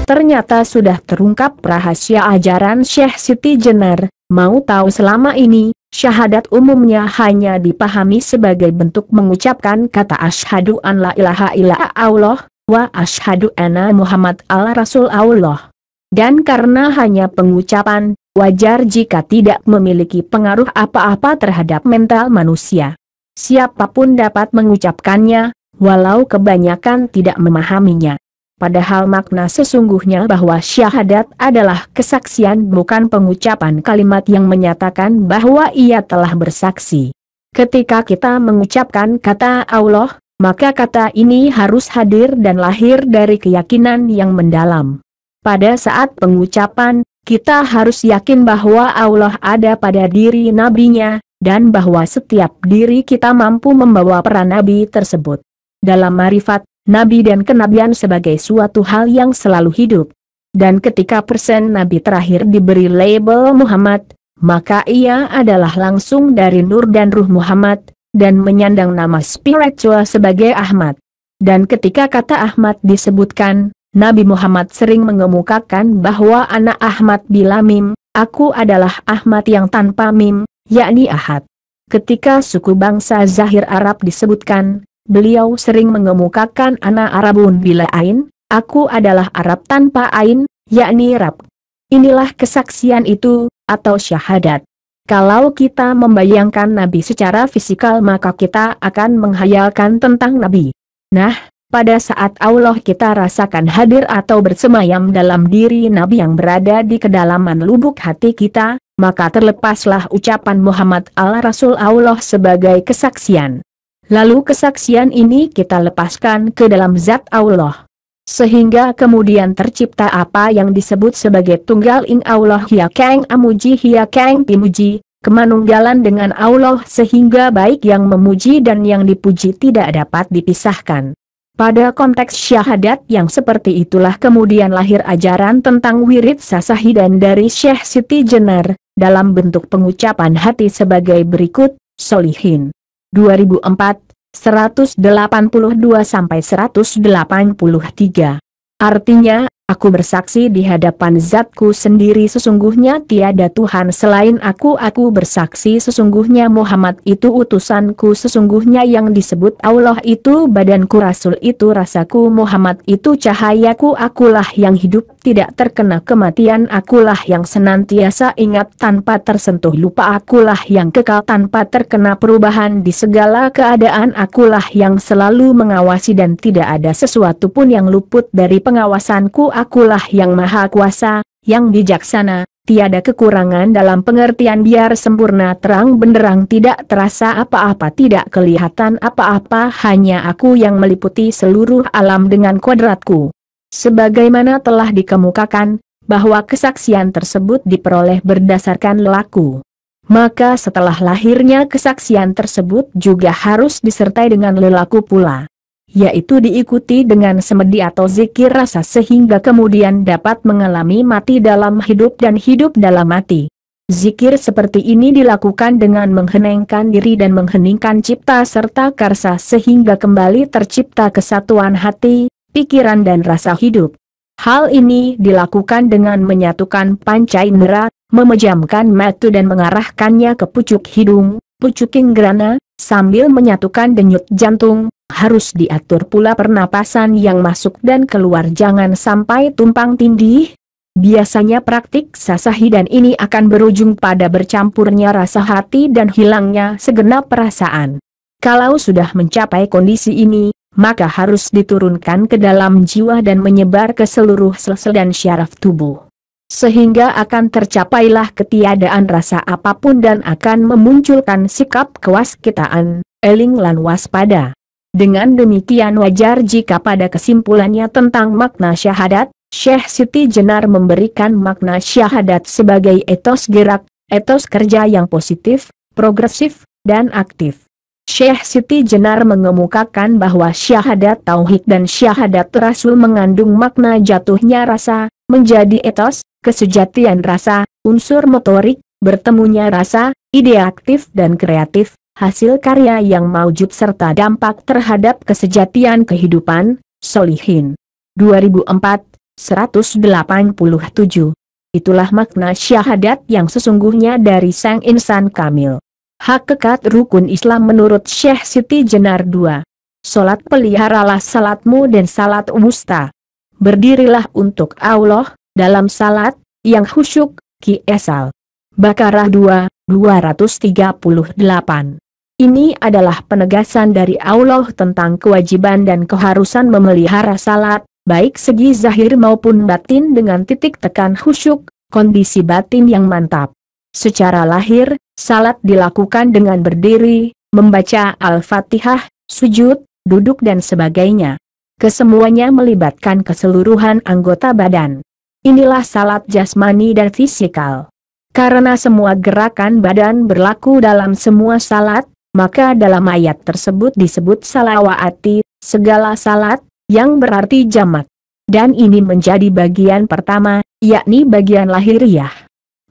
Ternyata sudah terungkap rahasia ajaran Syekh Siti Jenar. Mau tahu selama ini, syahadat umumnya hanya dipahami sebagai bentuk mengucapkan kata asyhadu an la ilaha illallah wa asyhadu anna Muhammad al-Rasul Allah. Dan karena hanya pengucapan, wajar jika tidak memiliki pengaruh apa-apa terhadap mental manusia. Siapapun dapat mengucapkannya, walau kebanyakan tidak memahaminya. Padahal makna sesungguhnya bahwa syahadat adalah kesaksian, bukan pengucapan kalimat yang menyatakan bahwa ia telah bersaksi. Ketika kita mengucapkan kata Allah, maka kata ini harus hadir dan lahir dari keyakinan yang mendalam. Pada saat pengucapan, kita harus yakin bahwa Allah ada pada diri nabinya, dan bahwa setiap diri kita mampu membawa peran nabi tersebut. Dalam marifat, nabi dan kenabian sebagai suatu hal yang selalu hidup. Dan ketika nabi terakhir diberi label Muhammad, maka ia adalah langsung dari nur dan ruh Muhammad, dan menyandang nama spiritual sebagai Ahmad. Dan ketika kata Ahmad disebutkan, Nabi Muhammad sering mengemukakan bahwa anak Ahmad bila mim, aku adalah Ahmad yang tanpa mim, yakni Ahad. Ketika suku bangsa Zahir Arab disebutkan, beliau sering mengemukakan anak Arabun bila ain, aku adalah Arab tanpa ain, yakni Rab. Inilah kesaksian itu, atau syahadat. Kalau kita membayangkan Nabi secara fisikal maka kita akan menghayalkan tentang Nabi. Nah, pada saat Allah kita rasakan hadir atau bersemayam dalam diri Nabi yang berada di kedalaman lubuk hati kita, maka terlepaslah ucapan Muhammad al-Rasul Allah sebagai kesaksian. Lalu kesaksian ini kita lepaskan ke dalam zat Allah. Sehingga kemudian tercipta apa yang disebut sebagai tunggal ing Allah hia kang amuji hia kang pimuji, kemanunggalan dengan Allah sehingga baik yang memuji dan yang dipuji tidak dapat dipisahkan. Pada konteks syahadat yang seperti itulah kemudian lahir ajaran tentang wirid sasahidan dari Syekh Siti Jenar, dalam bentuk pengucapan hati sebagai berikut, Solihin. 2004, 182-183. Artinya, aku bersaksi di hadapan zatku sendiri sesungguhnya tiada Tuhan selain aku bersaksi sesungguhnya Muhammad itu utusanku sesungguhnya yang disebut Allah itu badanku Rasul itu rasaku Muhammad itu cahayaku akulah yang hidup tidak terkena kematian akulah yang senantiasa ingat tanpa tersentuh lupa akulah yang kekal tanpa terkena perubahan di segala keadaan akulah yang selalu mengawasi dan tidak ada sesuatu pun yang luput dari pengawasanku akulah yang maha kuasa, yang bijaksana, tiada kekurangan dalam pengertian biar sempurna terang benderang tidak terasa apa-apa tidak kelihatan apa-apa hanya aku yang meliputi seluruh alam dengan kodratku. Sebagaimana telah dikemukakan, bahwa kesaksian tersebut diperoleh berdasarkan lelaku. Maka setelah lahirnya kesaksian tersebut juga harus disertai dengan lelaku pula. Yaitu diikuti dengan semedi atau zikir rasa sehingga kemudian dapat mengalami mati dalam hidup dan hidup dalam mati. Zikir seperti ini dilakukan dengan mengheningkan diri dan mengheningkan cipta serta karsa sehingga kembali tercipta kesatuan hati, pikiran dan rasa hidup. Hal ini dilakukan dengan menyatukan panca indera, memejamkan mata dan mengarahkannya ke pucuk hidung, pucuk inggrana, sambil menyatukan denyut jantung. Harus diatur pula pernapasan yang masuk dan keluar jangan sampai tumpang tindih. Biasanya praktik sasahidan ini akan berujung pada bercampurnya rasa hati dan hilangnya segenap perasaan. Kalau sudah mencapai kondisi ini, maka harus diturunkan ke dalam jiwa dan menyebar ke seluruh sel-sel dan syaraf tubuh. Sehingga akan tercapailah ketiadaan rasa apapun dan akan memunculkan sikap kewaskitaan, eling lan waspada. Dengan demikian wajar jika pada kesimpulannya tentang makna syahadat, Syekh Siti Jenar memberikan makna syahadat sebagai etos gerak, etos kerja yang positif, progresif, dan aktif. Syekh Siti Jenar mengemukakan bahwa syahadat tauhid dan syahadat Rasul mengandung makna jatuhnya rasa, menjadi etos, kesejatian rasa, unsur motorik, bertemunya rasa, ide aktif dan kreatif, hasil karya yang maujud serta dampak terhadap kesejatian kehidupan, Solihin. 2004, 187. Itulah makna syahadat yang sesungguhnya dari sang insan kamil. Hakikat rukun Islam menurut Syekh Siti Jenar 2. Salat peliharalah salatmu dan salat wusta. Berdirilah untuk Allah, dalam salat, yang khusyuk, Ki Esal. Baqarah 2, 238. Ini adalah penegasan dari Allah tentang kewajiban dan keharusan memelihara salat, baik segi zahir maupun batin dengan titik tekan khusyuk, kondisi batin yang mantap. Secara lahir, salat dilakukan dengan berdiri, membaca Al-Fatihah, sujud, duduk dan sebagainya. Kesemuanya melibatkan keseluruhan anggota badan. Inilah salat jasmani dan fisikal. Karena semua gerakan badan berlaku dalam semua salat, maka dalam ayat tersebut disebut salawaati, segala salat, yang berarti jamak. Dan ini menjadi bagian pertama, yakni bagian lahiriah.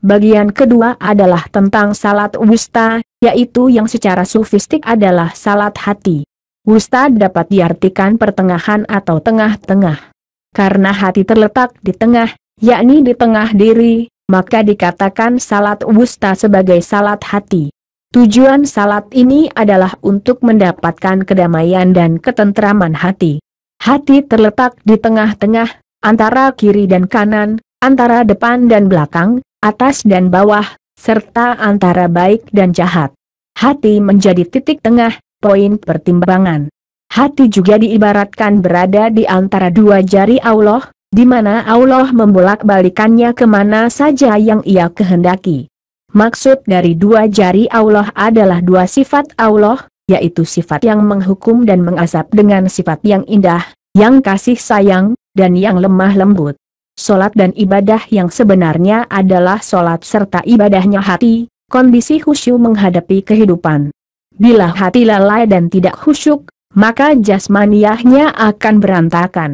Bagian kedua adalah tentang salat wusta, yaitu yang secara sufistik adalah salat hati. Wusta dapat diartikan pertengahan atau tengah-tengah. Karena hati terletak di tengah, yakni di tengah diri, maka dikatakan salat wusta sebagai salat hati. Tujuan salat ini adalah untuk mendapatkan kedamaian dan ketentraman hati. Hati terletak di tengah-tengah, antara kiri dan kanan, antara depan dan belakang, atas dan bawah, serta antara baik dan jahat. Hati menjadi titik tengah, poin pertimbangan. Hati juga diibaratkan berada di antara dua jari Allah, di mana Allah membolak-balikannya kemana saja yang Ia kehendaki. Maksud dari dua jari Allah adalah dua sifat Allah, yaitu sifat yang menghukum dan mengazab dengan sifat yang indah, yang kasih sayang, dan yang lemah lembut. Solat dan ibadah yang sebenarnya adalah solat serta ibadahnya hati, kondisi khusyuk menghadapi kehidupan. Bila hati lalai dan tidak khusyuk, maka jasmaniahnya akan berantakan.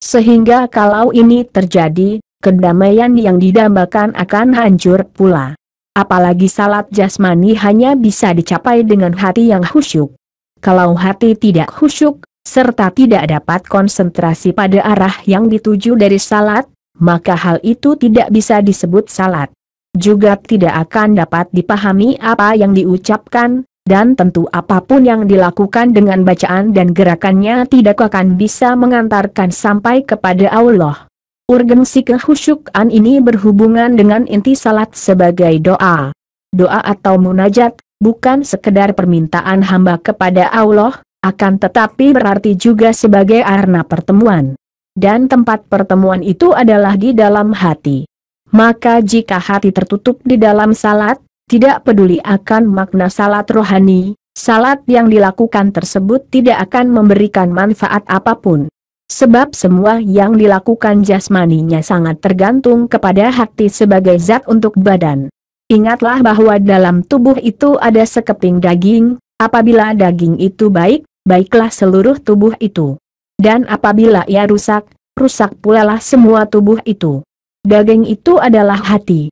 Sehingga kalau ini terjadi, kedamaian yang didambakan akan hancur pula. Apalagi salat jasmani hanya bisa dicapai dengan hati yang khusyuk. Kalau hati tidak khusyuk, serta tidak dapat konsentrasi pada arah yang dituju dari salat, maka hal itu tidak bisa disebut salat. Juga tidak akan dapat dipahami apa yang diucapkan, dan tentu apapun yang dilakukan dengan bacaan dan gerakannya tidak akan bisa mengantarkan sampai kepada Allah. Urgensi kekhusyukan ini berhubungan dengan inti salat sebagai doa. Doa atau munajat, bukan sekedar permintaan hamba kepada Allah, akan tetapi berarti juga sebagai arena pertemuan. Dan tempat pertemuan itu adalah di dalam hati. Maka jika hati tertutup di dalam salat, tidak peduli akan makna salat rohani, salat yang dilakukan tersebut tidak akan memberikan manfaat apapun. Sebab semua yang dilakukan jasmaninya sangat tergantung kepada hati sebagai zat untuk badan. Ingatlah bahwa dalam tubuh itu ada sekeping daging, apabila daging itu baik, baiklah seluruh tubuh itu. Dan apabila ia rusak, rusak pula lah semua tubuh itu. Daging itu adalah hati.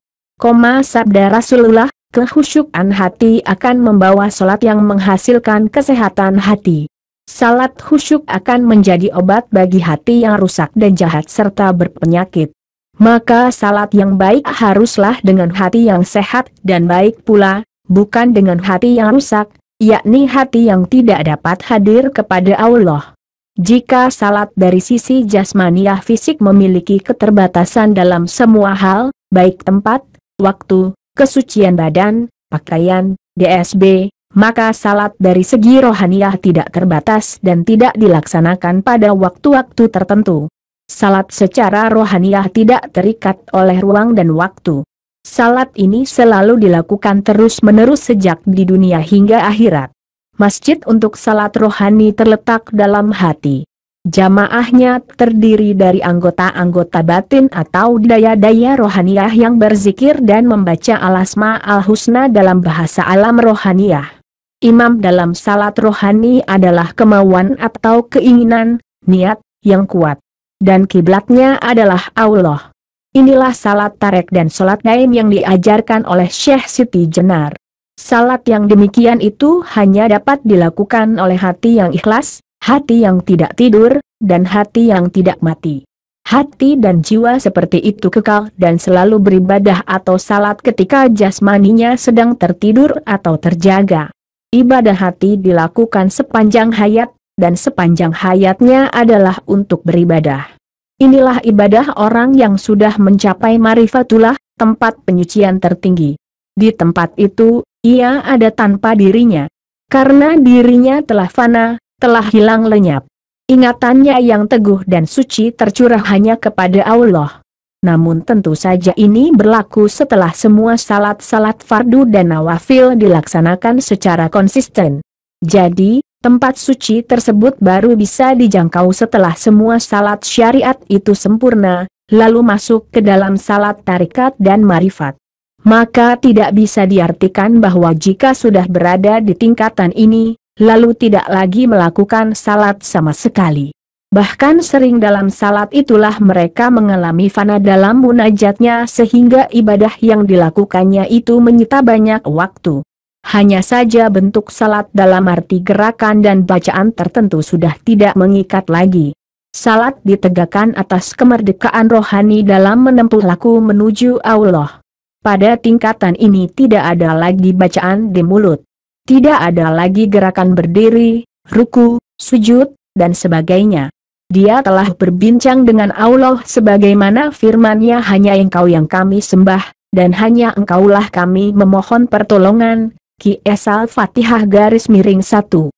Sabda Rasulullah, kekhusyukan hati akan membawa salat yang menghasilkan kesehatan hati. Salat khusyuk akan menjadi obat bagi hati yang rusak dan jahat serta berpenyakit. Maka salat yang baik haruslah dengan hati yang sehat dan baik pula, bukan dengan hati yang rusak, yakni hati yang tidak dapat hadir kepada Allah. Jika salat dari sisi jasmaniah fisik memiliki keterbatasan dalam semua hal, baik tempat, waktu, kesucian badan, pakaian, DSB, maka salat dari segi rohaniah tidak terbatas dan tidak dilaksanakan pada waktu-waktu tertentu. Salat secara rohaniah tidak terikat oleh ruang dan waktu. Salat ini selalu dilakukan terus-menerus sejak di dunia hingga akhirat. Masjid untuk salat rohani terletak dalam hati. Jamaahnya terdiri dari anggota-anggota batin atau daya-daya rohaniah yang berzikir dan membaca al-asma al-husna dalam bahasa alam rohaniah. Imam dalam salat rohani adalah kemauan atau keinginan, niat, yang kuat. Dan kiblatnya adalah Allah. Inilah salat tarek dan salat daim yang diajarkan oleh Syekh Siti Jenar. Salat yang demikian itu hanya dapat dilakukan oleh hati yang ikhlas, hati yang tidak tidur, dan hati yang tidak mati. Hati dan jiwa seperti itu kekal dan selalu beribadah atau salat ketika jasmaninya sedang tertidur atau terjaga. Ibadah hati dilakukan sepanjang hayat, dan sepanjang hayatnya adalah untuk beribadah. Inilah ibadah orang yang sudah mencapai marifatullah, tempat penyucian tertinggi. Di tempat itu, ia ada tanpa dirinya. Karena dirinya telah fana, telah hilang lenyap. Ingatannya yang teguh dan suci tercurah hanya kepada Allah. Namun tentu saja ini berlaku setelah semua salat-salat fardu dan nawafil dilaksanakan secara konsisten. Jadi, tempat suci tersebut baru bisa dijangkau setelah semua salat syariat itu sempurna, lalu masuk ke dalam salat tarikat dan marifat. Maka tidak bisa diartikan bahwa jika sudah berada di tingkatan ini, lalu tidak lagi melakukan salat sama sekali. Bahkan sering dalam salat itulah mereka mengalami fana dalam munajatnya sehingga ibadah yang dilakukannya itu menyita banyak waktu. Hanya saja bentuk salat dalam arti gerakan dan bacaan tertentu sudah tidak mengikat lagi. Salat ditegakkan atas kemerdekaan rohani dalam menempuh laku menuju Allah. Pada tingkatan ini tidak ada lagi bacaan di mulut. Tidak ada lagi gerakan berdiri, ruku, sujud, dan sebagainya. Dia telah berbincang dengan Allah sebagaimana firman-Nya, hanya Engkau yang kami sembah, dan hanya Engkaulah kami memohon pertolongan. Qs Al-Fatihah _1. 5.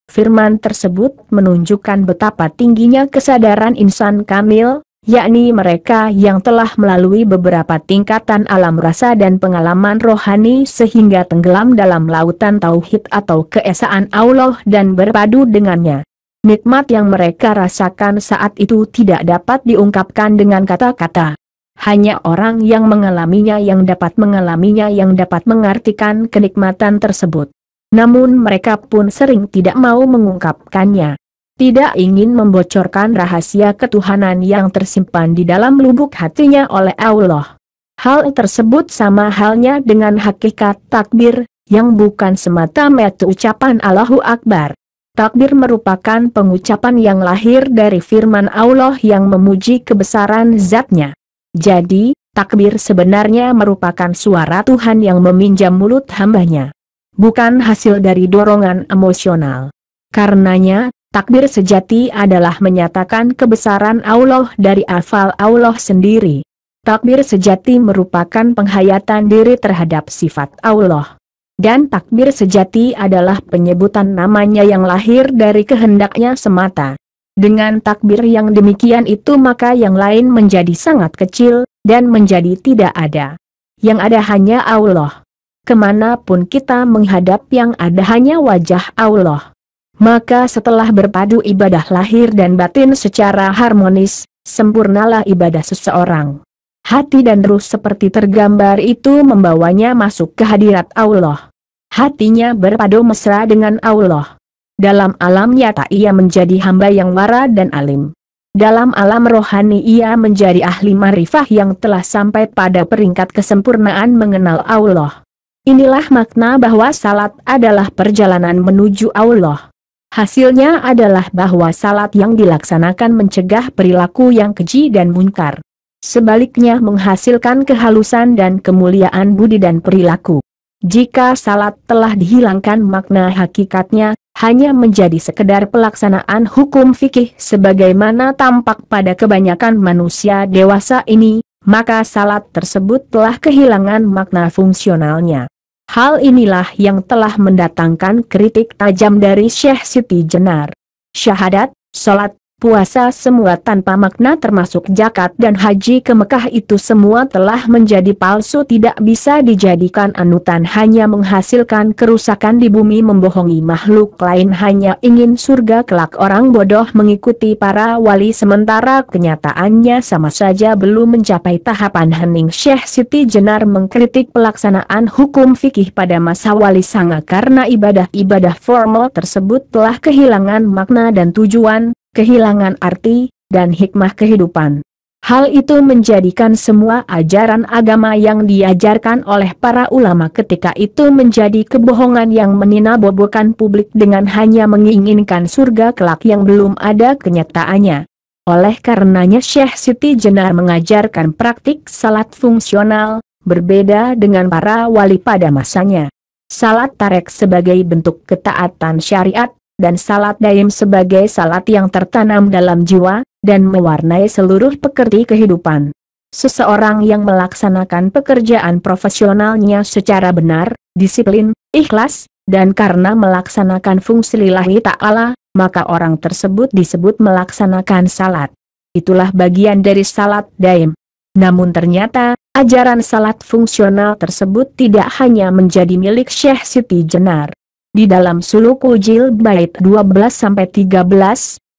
Firman tersebut menunjukkan betapa tingginya kesadaran insan kamil, yakni mereka yang telah melalui beberapa tingkatan alam rasa dan pengalaman rohani sehingga tenggelam dalam lautan tauhid atau keesaan Allah dan berpadu dengannya. Nikmat yang mereka rasakan saat itu tidak dapat diungkapkan dengan kata-kata. Hanya orang yang mengalaminya yang dapat mengartikan kenikmatan tersebut. Namun mereka pun sering tidak mau mengungkapkannya. Tidak ingin membocorkan rahasia ketuhanan yang tersimpan di dalam lubuk hatinya oleh Allah. Hal tersebut sama halnya dengan hakikat takbir, yang bukan semata-mata ucapan Allahu Akbar. Takbir merupakan pengucapan yang lahir dari firman Allah yang memuji kebesaran zatnya. Jadi, takbir sebenarnya merupakan suara Tuhan yang meminjam mulut hambanya. Bukan hasil dari dorongan emosional. Karenanya, takbir sejati adalah menyatakan kebesaran Allah dari hafal Allah sendiri. Takbir sejati merupakan penghayatan diri terhadap sifat Allah. Dan takbir sejati adalah penyebutan namanya yang lahir dari kehendaknya semata. Dengan takbir yang demikian itu maka yang lain menjadi sangat kecil, dan menjadi tidak ada. Yang ada hanya Allah. Kemanapun kita menghadap yang ada hanya wajah Allah. Maka setelah berpadu ibadah lahir dan batin secara harmonis, sempurnalah ibadah seseorang. Hati dan ruh seperti tergambar itu membawanya masuk ke hadirat Allah. Hatinya berpadu mesra dengan Allah. Dalam alam nyata ia menjadi hamba yang wara dan alim. Dalam alam rohani ia menjadi ahli marifah yang telah sampai pada peringkat kesempurnaan mengenal Allah. Inilah makna bahwa salat adalah perjalanan menuju Allah. Hasilnya adalah bahwa salat yang dilaksanakan mencegah perilaku yang keji dan munkar. Sebaliknya menghasilkan kehalusan dan kemuliaan budi dan perilaku. Jika salat telah dihilangkan makna hakikatnya, hanya menjadi sekedar pelaksanaan hukum fikih sebagaimana tampak pada kebanyakan manusia dewasa ini, maka salat tersebut telah kehilangan makna fungsionalnya. Hal inilah yang telah mendatangkan kritik tajam dari Syekh Siti Jenar. Syahadat, salat, puasa semua tanpa makna termasuk zakat dan haji ke Mekah itu semua telah menjadi palsu, tidak bisa dijadikan anutan, hanya menghasilkan kerusakan di bumi, membohongi makhluk lain, hanya ingin surga kelak. Orang bodoh mengikuti para wali sementara kenyataannya sama saja belum mencapai tahapan. Hening Syekh Siti Jenar mengkritik pelaksanaan hukum fikih pada masa Wali Sanga karena ibadah-ibadah formal tersebut telah kehilangan makna dan tujuan, kehilangan arti, dan hikmah kehidupan. Hal itu menjadikan semua ajaran agama yang diajarkan oleh para ulama ketika itu menjadi kebohongan yang meninabobokan publik dengan hanya menginginkan surga kelak yang belum ada kenyataannya. Oleh karenanya Syekh Siti Jenar mengajarkan praktik salat fungsional, berbeda dengan para wali pada masanya. Salat tarek sebagai bentuk ketaatan syariat, dan salat daim sebagai salat yang tertanam dalam jiwa, dan mewarnai seluruh pekerti kehidupan. Seseorang yang melaksanakan pekerjaan profesionalnya secara benar, disiplin, ikhlas, dan karena melaksanakan fungsi lillahi ta'ala, maka orang tersebut disebut melaksanakan salat. Itulah bagian dari salat daim. Namun ternyata, ajaran salat fungsional tersebut tidak hanya menjadi milik Syekh Siti Jenar. Di dalam Sulukul Jil bait 12-13,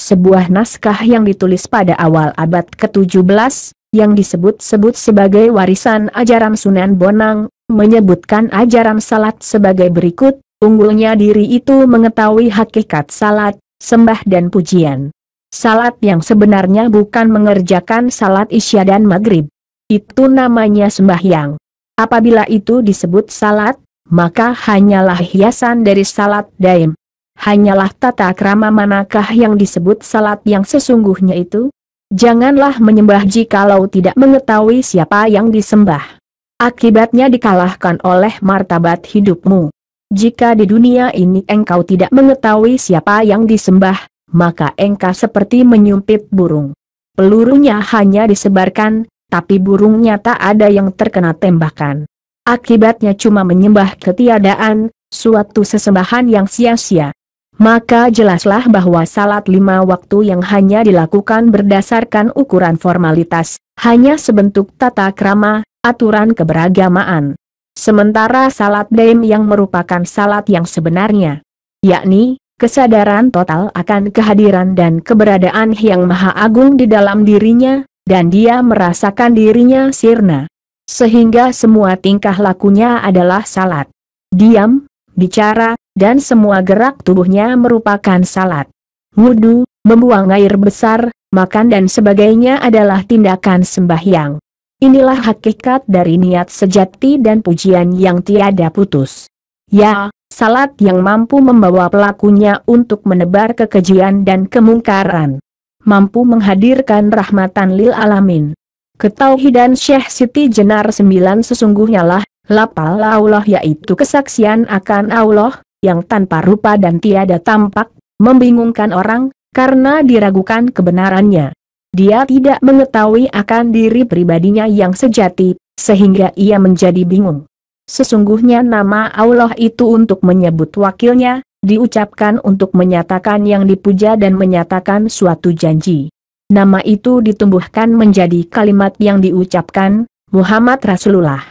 sebuah naskah yang ditulis pada awal abad ke-17, yang disebut-sebut sebagai warisan ajaran Sunan Bonang, menyebutkan ajaran salat sebagai berikut. Unggulnya diri itu mengetahui hakikat salat, sembah dan pujian. Salat yang sebenarnya bukan mengerjakan salat isya dan maghrib. Itu namanya sembahyang. Apabila itu disebut salat, maka hanyalah hiasan dari salat daim. Hanyalah tata krama manakah yang disebut salat yang sesungguhnya itu? Janganlah menyembah jikalau tidak mengetahui siapa yang disembah. Akibatnya dikalahkan oleh martabat hidupmu. Jika di dunia ini engkau tidak mengetahui siapa yang disembah, maka engkau seperti menyumpit burung. Pelurunya hanya disebarkan, tapi burungnya tak ada yang terkena tembakan. Akibatnya cuma menyembah ketiadaan, suatu sesembahan yang sia-sia. Maka jelaslah bahwa salat 5 waktu yang hanya dilakukan berdasarkan ukuran formalitas, hanya sebentuk tata krama, aturan keberagamaan. Sementara salat daim yang merupakan salat yang sebenarnya, yakni kesadaran total akan kehadiran dan keberadaan Yang Maha Agung di dalam dirinya, dan dia merasakan dirinya sirna. Sehingga semua tingkah lakunya adalah salat. Diam, bicara, dan semua gerak tubuhnya merupakan salat. Wudu, membuang air besar, makan dan sebagainya adalah tindakan sembahyang. Inilah hakikat dari niat sejati dan pujian yang tiada putus. Ya, salat yang mampu membawa pelakunya untuk menebar kekejian dan kemungkaran. Mampu menghadirkan rahmatan lil alamin. Ketauhidan Syekh Siti Jenar 9 sesungguhnya lah, lapal Allah yaitu kesaksian akan Allah, yang tanpa rupa dan tiada tampak, membingungkan orang, karena diragukan kebenarannya. Dia tidak mengetahui akan diri pribadinya yang sejati, sehingga ia menjadi bingung. Sesungguhnya nama Allah itu untuk menyebut wakilnya, diucapkan untuk menyatakan yang dipuja dan menyatakan suatu janji. Nama itu ditumbuhkan menjadi kalimat yang diucapkan, Muhammad Rasulullah.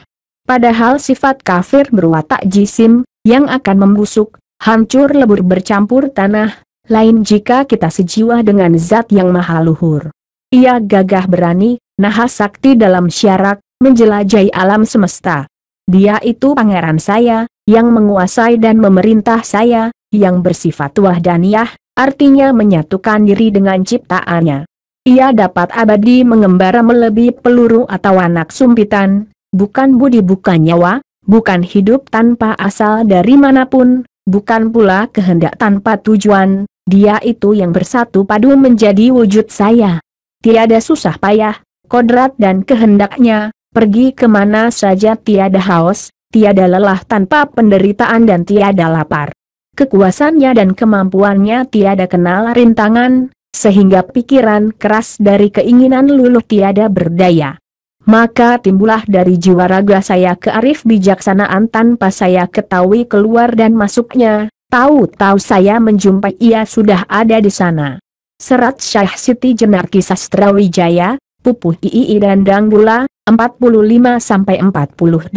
Padahal sifat kafir berwatak jisim, yang akan membusuk, hancur lebur bercampur tanah, lain jika kita sejiwa dengan zat yang maha luhur. Ia gagah berani, nahas sakti dalam syarak, menjelajahi alam semesta. Dia itu pangeran saya, yang menguasai dan memerintah saya, yang bersifat wahdaniyah, artinya menyatukan diri dengan ciptaannya. Ia dapat abadi mengembara melebihi peluru atau anak sumpitan, bukan budi bukan nyawa, bukan hidup tanpa asal dari manapun, bukan pula kehendak tanpa tujuan, dia itu yang bersatu padu menjadi wujud saya. Tiada susah payah, kodrat dan kehendaknya, pergi kemana saja tiada haus, tiada lelah tanpa penderitaan dan tiada lapar. Kekuasaannya dan kemampuannya tiada kenal rintangan, sehingga pikiran keras dari keinginan luluh tiada berdaya. Maka timbullah dari jiwa raga saya kearif bijaksanaan tanpa saya ketahui keluar dan masuknya, tahu-tahu saya menjumpai ia sudah ada di sana. Serat Syekh Siti Jenar Kisah Sastrawijaya, Pupuh III dan Danggula, 45-48.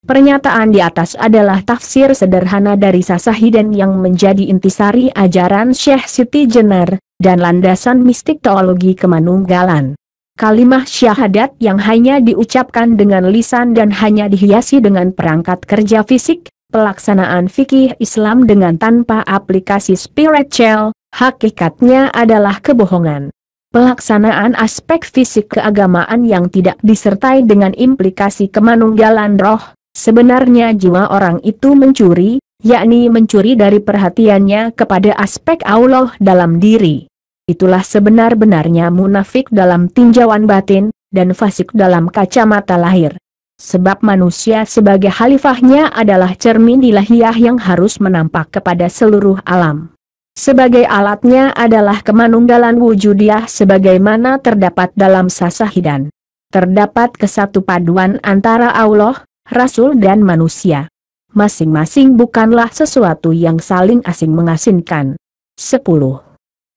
Pernyataan di atas adalah tafsir sederhana dari Sasahiden yang menjadi intisari ajaran Syekh Siti Jenar, dan landasan mistik teologi kemanunggalan. Kalimah syahadat yang hanya diucapkan dengan lisan dan hanya dihiasi dengan perangkat kerja fisik, pelaksanaan fikih Islam dengan tanpa aplikasi spiritual, hakikatnya adalah kebohongan. Pelaksanaan aspek fisik keagamaan yang tidak disertai dengan implikasi kemanunggalan roh, sebenarnya jiwa orang itu mencuri, yakni mencuri dari perhatiannya kepada aspek Allah dalam diri. itulah sebenar-benarnya munafik dalam tinjauan batin, dan fasik dalam kacamata lahir. Sebab manusia sebagai khalifahnya adalah cermin ilahiyah yang harus menampak kepada seluruh alam. Sebagai alatnya adalah kemanunggalan wujudiah sebagaimana terdapat dalam sasahidan. Terdapat kesatupaduan antara Allah, Rasul dan manusia. Masing-masing bukanlah sesuatu yang saling asing mengasingkan. 10.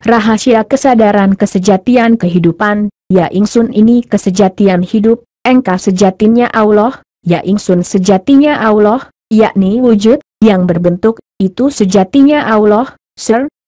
Rahasia kesadaran kesejatian kehidupan, ya ingsun ini kesejatian hidup, engkau sejatinya Allah, ya ingsun sejatinya Allah, yakni wujud, yang berbentuk, itu sejatinya Allah,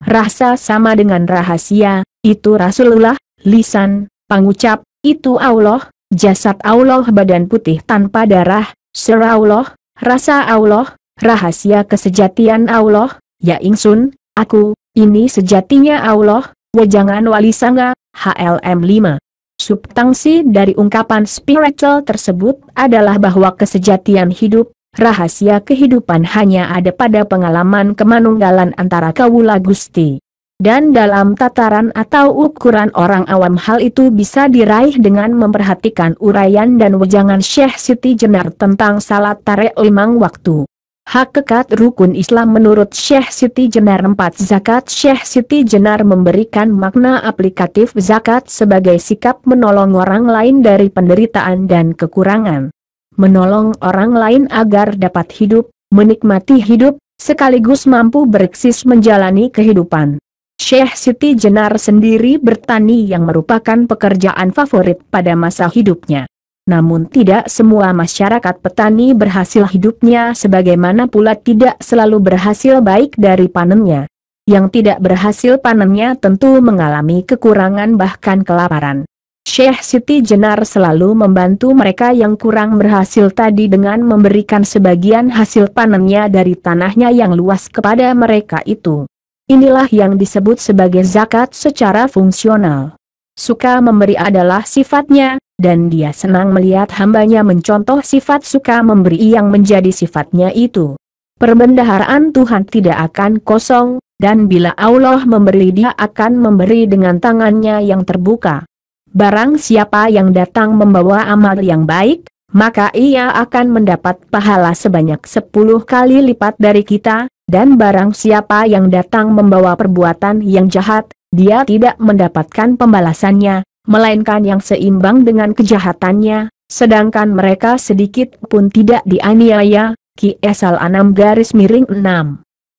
rasa sama dengan rahasia, itu Rasulullah, lisan, pangucap, itu Allah, jasad Allah badan putih tanpa darah, Allah, rasa Allah, rahasia kesejatian Allah, ya ingsun, aku, ini sejatinya Allah, wejangan walisanga, HLM 5. Substansi dari ungkapan spiritual tersebut adalah bahwa kesejatian hidup, rahasia kehidupan hanya ada pada pengalaman kemanunggalan antara Kawula Gusti. Dan dalam tataran atau ukuran orang awam hal itu bisa diraih dengan memperhatikan uraian dan wejangan Syekh Siti Jenar tentang salat tareq 5 waktu. Hakikat rukun Islam menurut Syekh Siti Jenar 4 zakat. Syekh Siti Jenar memberikan makna aplikatif zakat sebagai sikap menolong orang lain dari penderitaan dan kekurangan. Menolong orang lain agar dapat hidup, menikmati hidup, sekaligus mampu bereksis menjalani kehidupan. Syekh Siti Jenar sendiri bertani yang merupakan pekerjaan favorit pada masa hidupnya. Namun tidak semua masyarakat petani berhasil hidupnya sebagaimana pula tidak selalu berhasil baik dari panennya. Yang tidak berhasil panennya tentu mengalami kekurangan bahkan kelaparan. Syekh Siti Jenar selalu membantu mereka yang kurang berhasil tadi dengan memberikan sebagian hasil panennya dari tanahnya yang luas kepada mereka itu. Inilah yang disebut sebagai zakat secara fungsional. Suka memberi adalah sifatnya, dan dia senang melihat hambanya mencontoh sifat suka memberi yang menjadi sifatnya itu. Perbendaharaan Tuhan tidak akan kosong, dan bila Allah memberi dia akan memberi dengan tangannya yang terbuka. Barang siapa yang datang membawa amal yang baik, maka ia akan mendapat pahala sebanyak 10 kali lipat dari kita, dan barang siapa yang datang membawa perbuatan yang jahat, dia tidak mendapatkan pembalasannya, melainkan yang seimbang dengan kejahatannya, sedangkan mereka sedikit pun tidak dianiaya. Kisal 6-6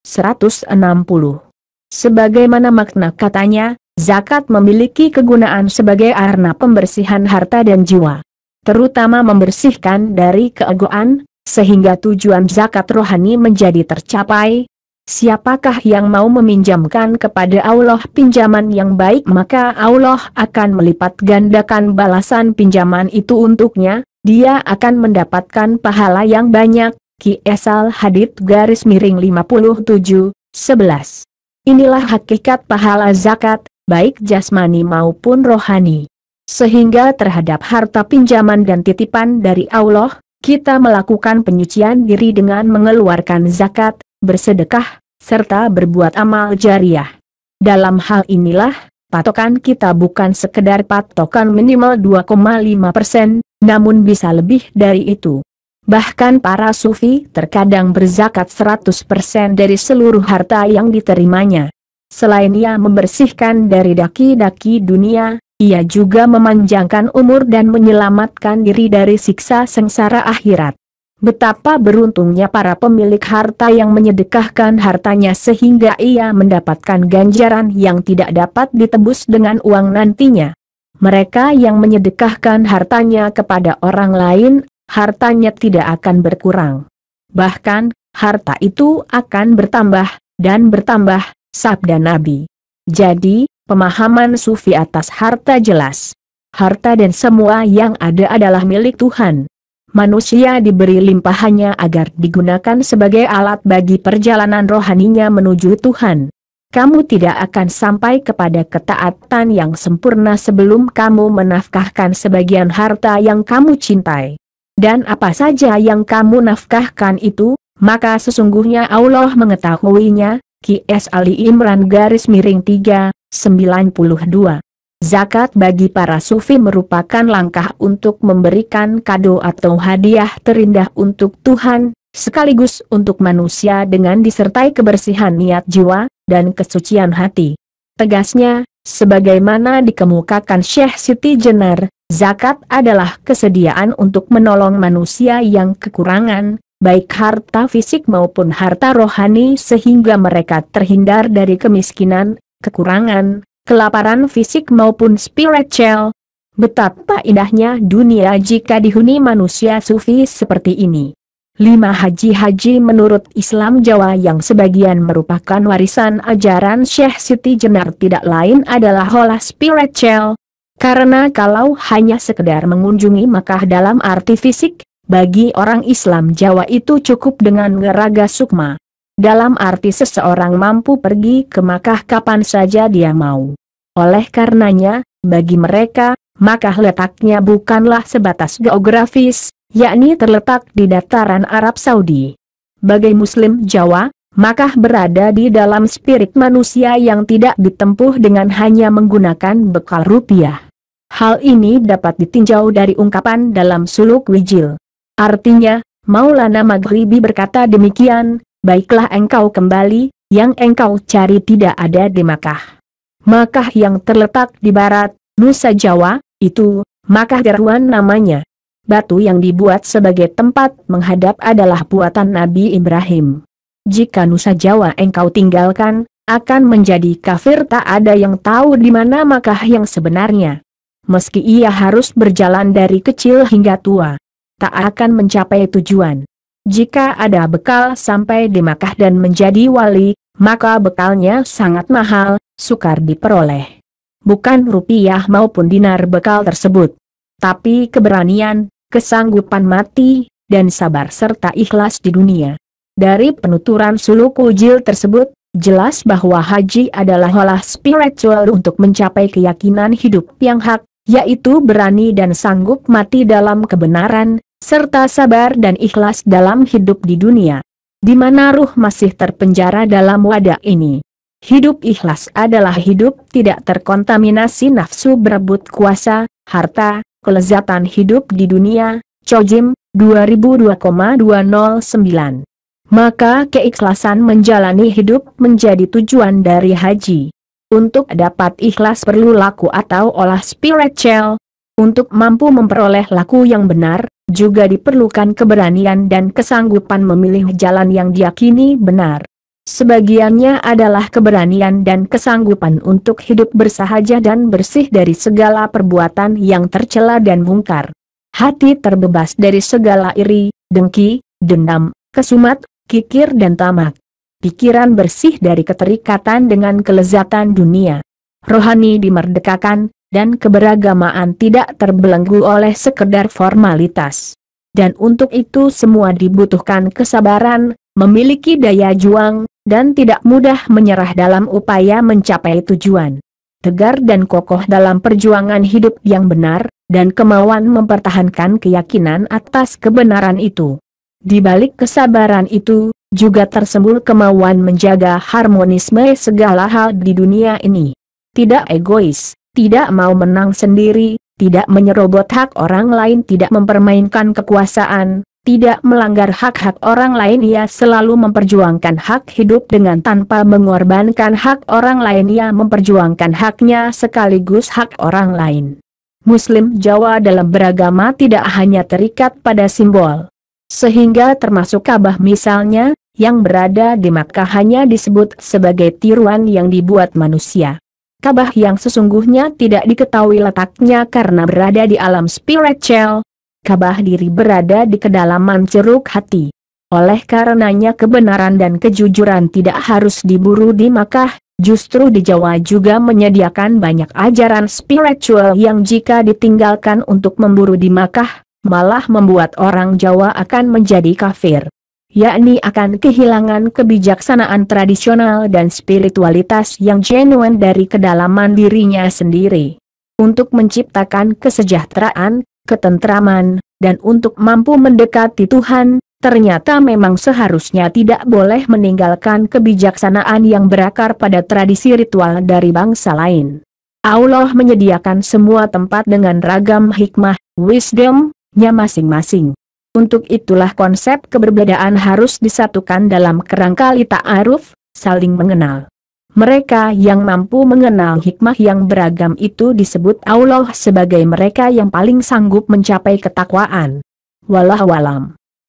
160. Sebagaimana makna katanya, zakat memiliki kegunaan sebagai arna pembersihan harta dan jiwa, terutama membersihkan dari keegoan, sehingga tujuan zakat rohani menjadi tercapai. Siapakah yang mau meminjamkan kepada Allah pinjaman yang baik, maka Allah akan melipat gandakan balasan pinjaman itu untuknya, dia akan mendapatkan pahala yang banyak. Kisal Hadits-57-11. Inilah hakikat pahala zakat, baik jasmani maupun rohani. Sehingga terhadap harta pinjaman dan titipan dari Allah, kita melakukan penyucian diri dengan mengeluarkan zakat, bersedekah, serta berbuat amal jariah. Dalam hal inilah, patokan kita bukan sekedar patokan minimal 2,5%, namun bisa lebih dari itu. Bahkan para sufi terkadang berzakat 100% dari seluruh harta yang diterimanya. Selain ia membersihkan dari daki-daki dunia, ia juga memanjangkan umur dan menyelamatkan diri dari siksa sengsara akhirat. Betapa beruntungnya para pemilik harta yang menyedekahkan hartanya sehingga ia mendapatkan ganjaran yang tidak dapat ditebus dengan uang nantinya. Mereka yang menyedekahkan hartanya kepada orang lain, hartanya tidak akan berkurang. Bahkan, harta itu akan bertambah, dan bertambah, sabda Nabi. Jadi, pemahaman sufi atas harta jelas. Harta dan semua yang ada adalah milik Tuhan. Manusia diberi limpahannya agar digunakan sebagai alat bagi perjalanan rohaninya menuju Tuhan. Kamu tidak akan sampai kepada ketaatan yang sempurna sebelum kamu menafkahkan sebagian harta yang kamu cintai. Dan apa saja yang kamu nafkahkan itu, maka sesungguhnya Allah mengetahuinya. Qs Ali Imran _3 92. Zakat bagi para sufi merupakan langkah untuk memberikan kado atau hadiah terindah untuk Tuhan, sekaligus untuk manusia dengan disertai kebersihan niat jiwa, dan kesucian hati. Tegasnya, sebagaimana dikemukakan Syekh Siti Jenar, zakat adalah kesediaan untuk menolong manusia yang kekurangan, baik harta fisik maupun harta rohani sehingga mereka terhindar dari kemiskinan, kekurangan, kelaparan fisik maupun spiritual. Betapa indahnya dunia jika dihuni manusia sufi seperti ini. 5 haji-haji menurut Islam Jawa yang sebagian merupakan warisan ajaran Syekh Siti Jenar tidak lain adalah olah spiritual. Karena kalau hanya sekedar mengunjungi Makkah dalam arti fisik, bagi orang Islam Jawa itu cukup dengan ngeraga sukma. Dalam arti seseorang mampu pergi ke Makkah kapan saja dia mau. Oleh karenanya, bagi mereka, Makkah letaknya bukanlah sebatas geografis, yakni terletak di dataran Arab Saudi. Bagi Muslim Jawa, Makkah berada di dalam spirit manusia yang tidak ditempuh dengan hanya menggunakan bekal rupiah. Hal ini dapat ditinjau dari ungkapan dalam suluk Wijil. Artinya, Maulana Maghribi berkata demikian, baiklah engkau kembali, yang engkau cari tidak ada di Makkah. Makkah yang terletak di barat, Nusa Jawa, itu, Makkah Darwan namanya. Batu yang dibuat sebagai tempat menghadap adalah buatan Nabi Ibrahim. Jika Nusa Jawa engkau tinggalkan, akan menjadi kafir, tak ada yang tahu di mana Makkah yang sebenarnya. Meski ia harus berjalan dari kecil hingga tua, tak akan mencapai tujuan. Jika ada bekal sampai di Makkah dan menjadi wali, maka bekalnya sangat mahal, sukar diperoleh. Bukan rupiah maupun dinar bekal tersebut, tapi keberanian, kesanggupan mati, dan sabar serta ikhlas di dunia. Dari penuturan suluk Wijil tersebut, jelas bahwa haji adalah olah spiritual untuk mencapai keyakinan hidup yang hak, yaitu berani dan sanggup mati dalam kebenaran, serta sabar dan ikhlas dalam hidup di dunia, di mana ruh masih terpenjara dalam wadah ini. Hidup ikhlas adalah hidup tidak terkontaminasi nafsu berebut kuasa, harta, kelezatan hidup di dunia. Chojim, 2002,209. Maka keikhlasan menjalani hidup menjadi tujuan dari haji. Untuk dapat ikhlas perlu laku atau olah spiritual. Untuk mampu memperoleh laku yang benar, juga diperlukan keberanian dan kesanggupan memilih jalan yang diyakini benar. Sebagiannya adalah keberanian dan kesanggupan untuk hidup bersahaja dan bersih dari segala perbuatan yang tercela dan mungkar. Hati terbebas dari segala iri, dengki, dendam, kesumat, kikir dan tamak. Pikiran bersih dari keterikatan dengan kelezatan dunia. Rohani dimerdekakan, dan keberagamaan tidak terbelenggu oleh sekedar formalitas. Dan untuk itu semua dibutuhkan kesabaran, memiliki daya juang, dan tidak mudah menyerah dalam upaya mencapai tujuan. Tegar dan kokoh dalam perjuangan hidup yang benar, dan kemauan mempertahankan keyakinan atas kebenaran itu. Di balik kesabaran itu, juga tersembul kemauan menjaga harmonisme segala hal di dunia ini. Tidak egois, tidak mau menang sendiri, tidak menyerobot hak orang lain, tidak mempermainkan kekuasaan, tidak melanggar hak-hak orang lain. Ia selalu memperjuangkan hak hidup dengan tanpa mengorbankan hak orang lain. Ia memperjuangkan haknya sekaligus hak orang lain. Muslim Jawa dalam beragama tidak hanya terikat pada simbol. Sehingga termasuk Ka'bah misalnya, yang berada di Makkah hanya disebut sebagai tiruan yang dibuat manusia. Ka'bah yang sesungguhnya tidak diketahui letaknya karena berada di alam spiritual. Ka'bah diri berada di kedalaman ceruk hati. Oleh karenanya kebenaran dan kejujuran tidak harus diburu di Makkah, justru di Jawa juga menyediakan banyak ajaran spiritual yang jika ditinggalkan untuk memburu di Makkah, malah membuat orang Jawa akan menjadi kafir. Yakni akan kehilangan kebijaksanaan tradisional dan spiritualitas yang genuine dari kedalaman dirinya sendiri. Untuk menciptakan kesejahteraan, ketentraman, dan untuk mampu mendekati Tuhan, Ternyata memang seharusnya tidak boleh meninggalkan kebijaksanaan yang berakar pada tradisi ritual dari bangsa lain. Allah menyediakan semua tempat dengan ragam hikmah, wisdom-nya masing-masing. Untuk itulah konsep keberbedaan harus disatukan dalam kerangka ta'aruf, saling mengenal. Mereka yang mampu mengenal hikmah yang beragam itu disebut Allah sebagai mereka yang paling sanggup mencapai ketakwaan. Wallahualam.